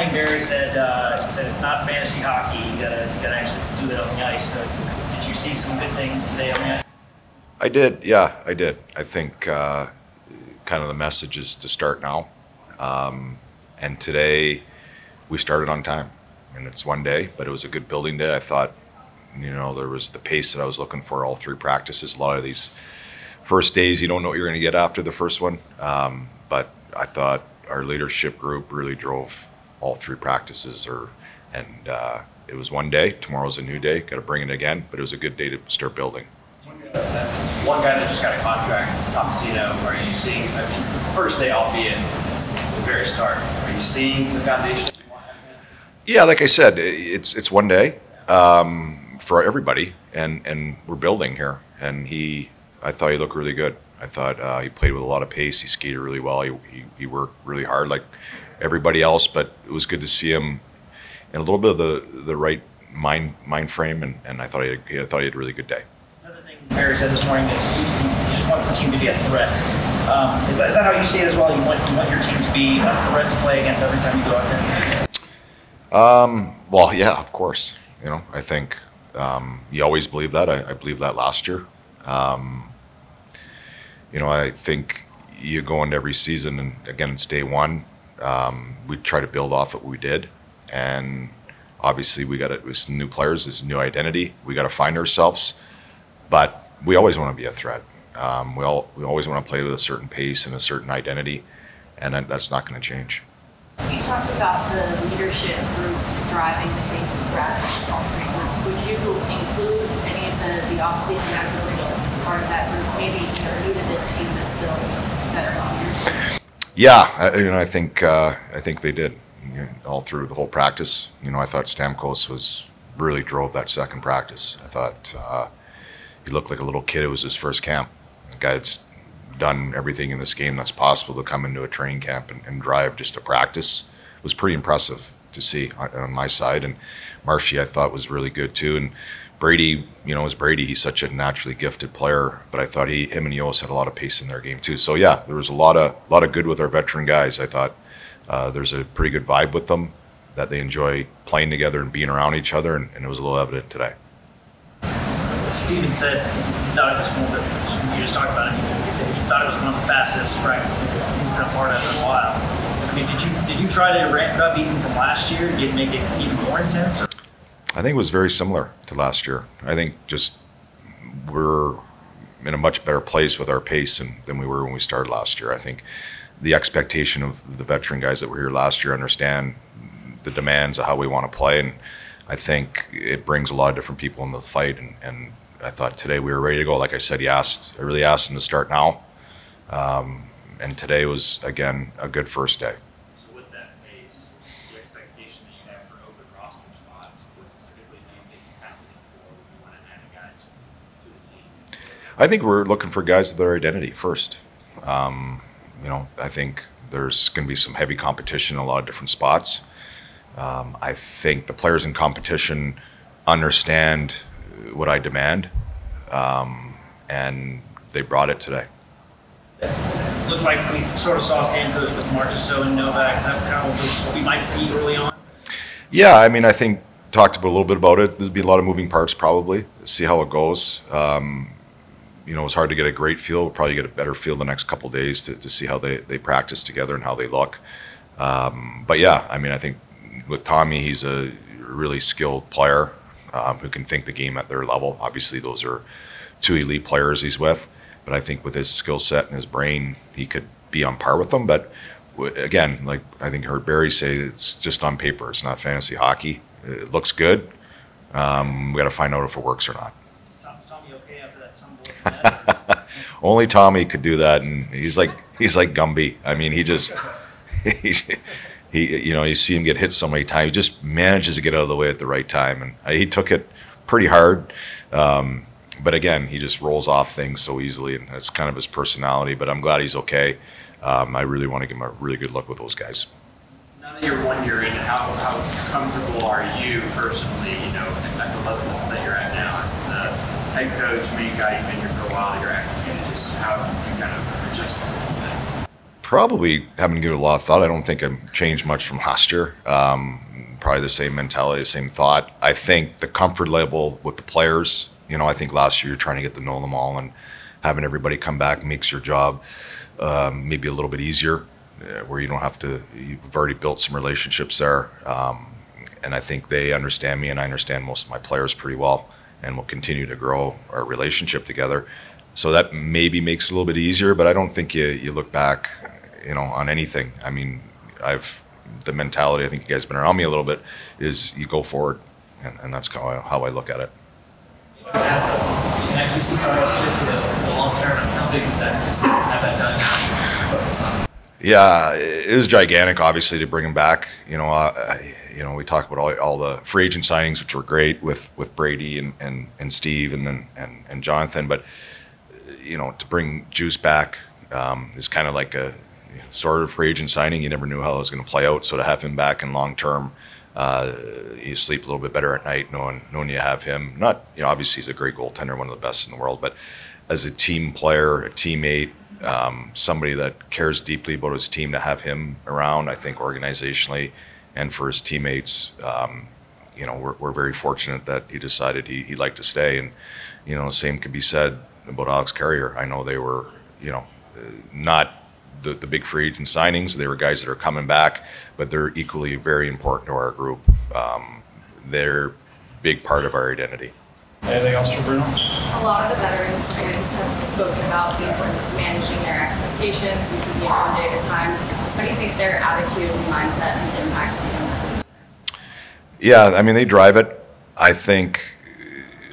morning, Barry said it's not fantasy hockey. You gotta actually do it on the ice. So did you see some good things today on the ice? I did, yeah, I did. I think kind of the message is to start now. And today we started on time. And it's one day, but it was a good building day. I thought, there was the pace that I was looking for all three practices. A lot of these first days, you don't know what you're going to get after the first one. But I thought our leadership group really drove all three practices. And it was one day. Tomorrow's a new day. Got to bring it again. But it was a good day to start building. One guy that just got a contract, Marchessault, are you seeing, it's the first day, albeit it's the very start, are you seeing the foundation that you want? Yeah, like I said, it's one day for everybody, and we're building here. And I thought he looked really good. I thought he played with a lot of pace. He skated really well. He worked really hard like everybody else, but it was good to see him in a little bit of the right mind frame, and I thought he had a really good day. Barry said this morning is he just wants the team to be a threat. Is that how you see it as well? You want your team to be a threat to play against every time you go out there? Well, yeah, of course. I think you always believe that. I believed that last year. I think you go into every season, and again, it's day one. We try to build off what we did, and obviously we got it with some new players. There's a new identity. We got to find ourselves. But we always want to be a threat. We always want to play with a certain pace and a certain identity, and that's not going to change. You talked about the leadership group driving the pace of practice, all three groups. Would you include any of the off-season acquisitions as part of that group? Maybe new to this team, but still better leaders. Yeah, I think they did all through the whole practice. I thought Stamkos really drove that second practice. I thought. He looked like a little kid. It was his first camp. The guy that's done everything in this game that's possible to come into a training camp and drive just to practice. It was pretty impressive to see on my side. And Marchessault, I thought, was really good too. And Brady, is Brady. He's such a naturally gifted player. But I thought him and Yost had a lot of pace in their game too. So yeah, there was a lot of good with our veteran guys. I thought there's a pretty good vibe with them, that they enjoy playing together and being around each other, and it was a little evident today. Steven said he thought it was one of the, you just talked about it, he thought it was one of the fastest practices he's been a part of in a while. I mean, did you try to ramp it up even from last year? Did it make it even more intense? Or? I think it was very similar to last year. I think just we're in a much better place with our pace than we were when we started last year. I think the expectation of the veteran guys that were here last year understand the demands of how we want to play, and I think it brings a lot of different people into the fight, and I thought today we were ready to go. Like I said, I really asked him to start now, and today was, again, a good first day. So with that pace, the expectation that you have for open roster spots, what specifically do you think you have to look for when you want to add guys to the team? I think we're looking for guys with their identity first. I think there's going to be some heavy competition in a lot of different spots. I think the players in competition understand what I demand, and they brought it today. It looks like we sort of saw Stamkos with Marchessault and Novak. Is that kind of what we might see early on? Yeah, I think talked a little bit about it. There'll be a lot of moving parts probably. See how it goes. It's hard to get a great feel. We'll probably get a better feel the next couple of days to see how they practice together and how they look. But yeah, I think with Tommy, he's a really skilled player who can think the game at their level. Obviously, those are two elite players he's with. But I think with his skill set and his brain, he could be on par with them. But again, like I think I heard Barry say, it's just on paper. It's not fantasy hockey. It looks good. We got to find out if it works or not. Is Tommy okay after that tumble? Only Tommy could do that, and he's like Gumby. You see him get hit so many times. He just manages to get out of the way at the right time, and he took it pretty hard. But again, he just rolls off things so easily, and that's kind of his personality. But I'm glad he's okay. I really want to give him a really good look with those guys. Now that you're 1 year in, how comfortable are you personally, at the level that you're at now as the head coach, being a guy you've been here for a while, your active just how you kind of adjust to that? Probably haven't given it a lot of thought. I don't think I've changed much from last year. Probably the same mentality, the same thought. I think the comfort level with the players, I think last year you're trying to get to know them all, and having everybody come back makes your job maybe a little bit easier, where you don't have to, you've already built some relationships there. And I think they understand me, and I understand most of my players pretty well, and we'll continue to grow our relationship together. So that maybe makes it a little bit easier, but I don't think you look back, on anything. I mean, the mentality, I think you guys have been around me a little bit, is you go forward, and that's how I look at it. Can you see something else here for the long term? How big is that to have that done now? Just focus on. Yeah, it was gigantic, obviously, to bring him back. We talk about all the free agent signings, which were great with Brady and Steve and Jonathan, but to bring Juice back is kind of like a sort of free agent signing. You never knew how it was going to play out, so to have him back in long term, you sleep a little bit better at night knowing you have him. Not, obviously he's a great goaltender, one of the best in the world, but as a team player, a teammate, somebody that cares deeply about his team, to have him around, I think organizationally and for his teammates, we're very fortunate that he decided he'd like to stay. And, the same could be said about Alex Carrier. I know they were, not the big free agent signings. They were guys that are coming back, but they're equally very important to our group. They're a big part of our identity. Anything else for Bruno? A lot of the veteran players have spoken about the importance of managing their expectations and taking it one day at a time. How do you think their attitude and mindset has impacted them? Yeah, I mean, they drive it. I think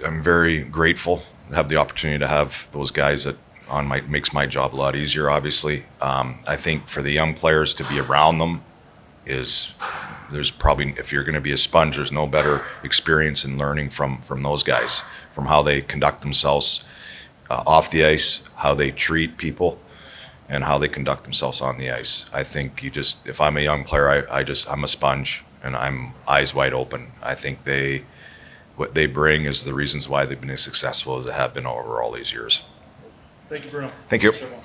I'm very grateful to have the opportunity to have those guys that makes my job a lot easier, obviously. I think for the young players to be around them there's probably, if you're going to be a sponge, there's no better experience in learning from those guys, from how they conduct themselves off the ice, how they treat people, and how they conduct themselves on the ice. I think if I'm a young player, I'm a sponge, and I'm eyes wide open. I think what they bring is the reasons why they've been as successful as they have been over all these years. Thank you, Bruno. Thank you. Thanks, everyone.